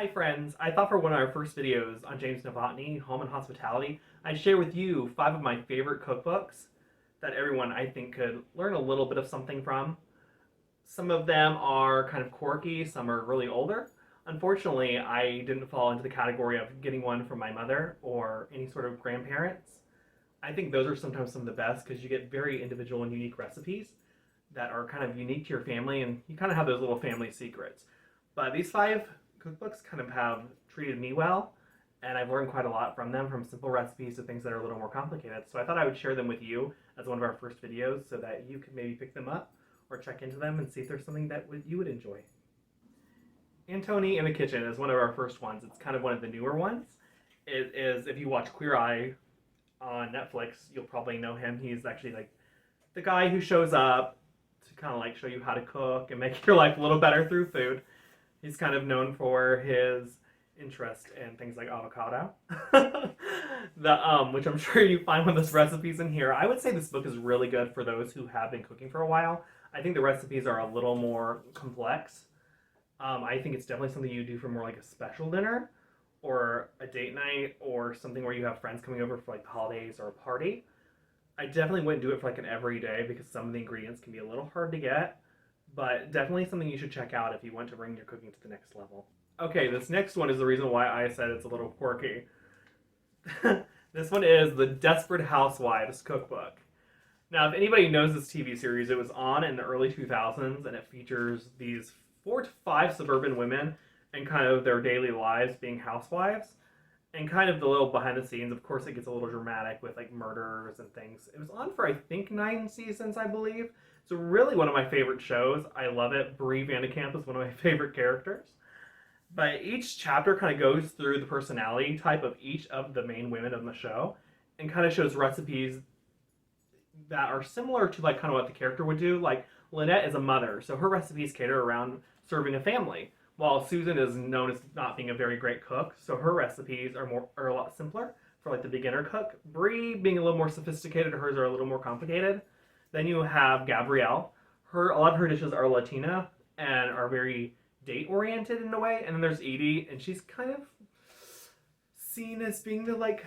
Hi friends, I thought for one of our first videos on James Novotny, Home and Hospitality, I'd share with you 5 of my favorite cookbooks that everyone I think could learn a little bit of something from. Some of them are kind of quirky, some are really older. Unfortunately, I didn't fall into the category of getting one from my mother or any sort of grandparents. I think those are sometimes some of the best because you get very individual and unique recipes that are kind of unique to your family and you kind of have those little family secrets. But these 5 cookbooks kind of have treated me well, and I've learned quite a lot from them, from simple recipes to things that are a little more complicated. So I thought I would share them with you as one of our first videos so that you could maybe pick them up or check into them and see if there's something that you would enjoy. Antoni in the Kitchen is one of our first ones. It's kind of one of the newer ones. It is, if you watch Queer Eye on Netflix, you'll probably know him. He's actually like the guy who shows up to kind of like show you how to cook and make your life a little better through food. He's kind of known for his interest in things like avocado, which I'm sure you find one of those recipes in here. I would say this book is really good for those who have been cooking for a while. I think the recipes are a little more complex. I think it's definitely something you do for more like a special dinner or a date night or something where you have friends coming over for like the holidays or a party. I definitely wouldn't do it for like an everyday because some of the ingredients can be a little hard to get, but definitely something you should check out if you want to bring your cooking to the next level. Okay, this next one is the reason why I said it's a little quirky. This one is the Desperate Housewives cookbook. Now, if anybody knows this TV series, it was on in the early 2000s and it features these 4 to 5 suburban women and kind of their daily lives being housewives and kind of the little behind the scenes. Of course, it gets a little dramatic with like murders and things. It was on for I think 9 seasons, I believe. It's really one of my favorite shows. I love it. Brie Vandekamp is one of my favorite characters. But each chapter kind of goes through the personality type of each of the main women of the show and kind of shows recipes that are similar to like kind of what the character would do. Like Lynette is a mother, so her recipes cater around serving a family, while Susan is known as not being a very great cook, so her recipes are a lot simpler for like the beginner cook. Brie being a little more sophisticated, hers are a little more complicated. Then you have Gabrielle. A lot of her dishes are Latina and are very date oriented in a way. And then there's Edie, and she's kind of seen as being the like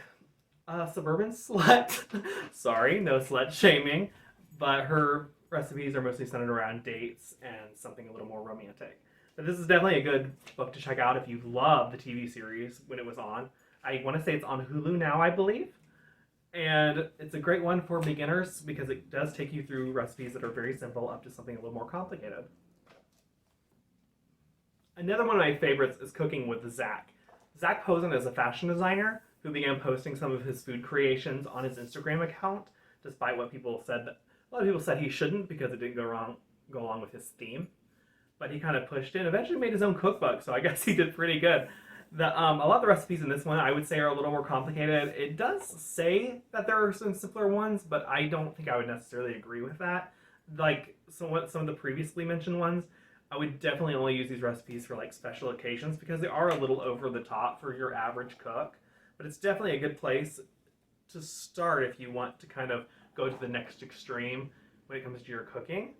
suburban slut. Sorry, no slut shaming, but her recipes are mostly centered around dates and something a little more romantic. But this is definitely a good book to check out if you love the TV series when it was on. I want to say it's on Hulu now, I believe. And it's a great one for beginners because it does take you through recipes that are very simple up to something a little more complicated. Another one of my favorites is Cooking with Zach. Zach Posen is a fashion designer who began posting some of his food creations on his Instagram account, despite what people said. A lot of people said he shouldn't because it didn't go along with his theme. But he kind of pushed it and eventually made his own cookbook, so I guess he did pretty good. A lot of the recipes in this one I would say are a little more complicated. It does say that there are some simpler ones, but I don't think I would necessarily agree with that. Like some of the previously mentioned ones, I would definitely only use these recipes for like special occasions because they are a little over the top for your average cook. But it's definitely a good place to start if you want to kind of go to the next extreme when it comes to your cooking.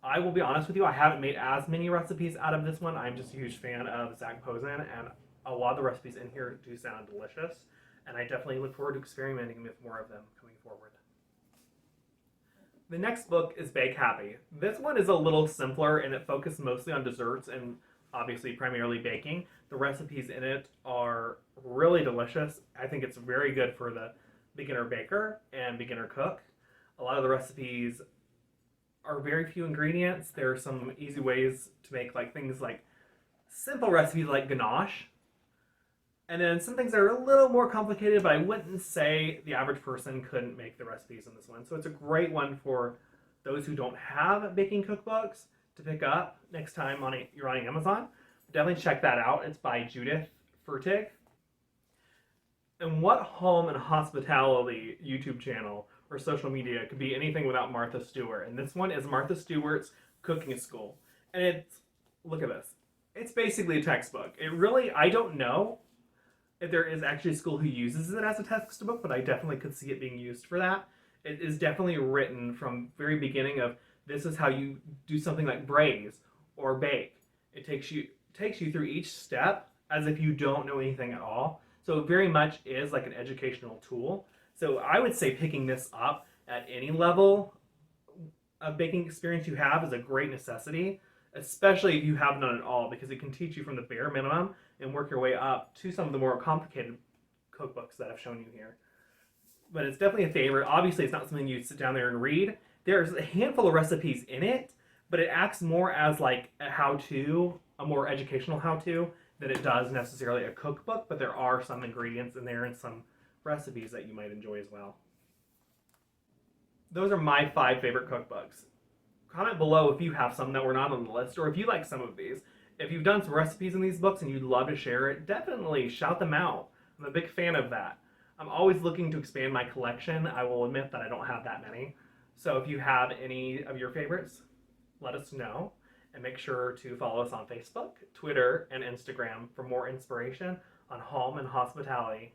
I will be honest with you, I haven't made as many recipes out of this one. I'm just a huge fan of Zach Posen, and a lot of the recipes in here do sound delicious, and I definitely look forward to experimenting with more of them coming forward. The next book is Bake Happy. This one is a little simpler, and it focuses mostly on desserts and obviously primarily baking. The recipes in it are really delicious. I think it's very good for the beginner baker and beginner cook. A lot of the recipes are very few ingredients. There are some easy ways to make like things like simple recipes like ganache. And then some things that are a little more complicated, but I wouldn't say the average person couldn't make the recipes in this one. So it's a great one for those who don't have baking cookbooks to pick up next time you're on Amazon. Definitely check that out. It's by Judith Fertig. And what home and hospitality YouTube channel or social media could be anything without Martha Stewart? And this one is Martha Stewart's Cooking School. And look at this. It's basically a textbook. I don't know if there is actually a school who uses it as a textbook, but I definitely could see it being used for that. It is definitely written from very beginning of this is how you do something like braise or bake. It takes you through each step as if you don't know anything at all. So it very much is like an educational tool. So I would say picking this up at any level of baking experience you have is a great necessity, especially if you haven't done it all, because it can teach you from the bare minimum and work your way up to some of the more complicated cookbooks that I've shown you here. But it's definitely a favorite. Obviously, it's not something you sit down there and read. There's a handful of recipes in it, but it acts more as like a how-to, a more educational how-to, than it does necessarily a cookbook. But there are some ingredients in there and some recipes that you might enjoy as well. Those are my 5 favorite cookbooks. Comment below if you have some that were not on the list, or if you like some of these. If you've done some recipes in these books and you'd love to share it, definitely shout them out. I'm a big fan of that. I'm always looking to expand my collection. I will admit that I don't have that many. So if you have any of your favorites, let us know. And make sure to follow us on Facebook, Twitter, and Instagram for more inspiration on home and hospitality.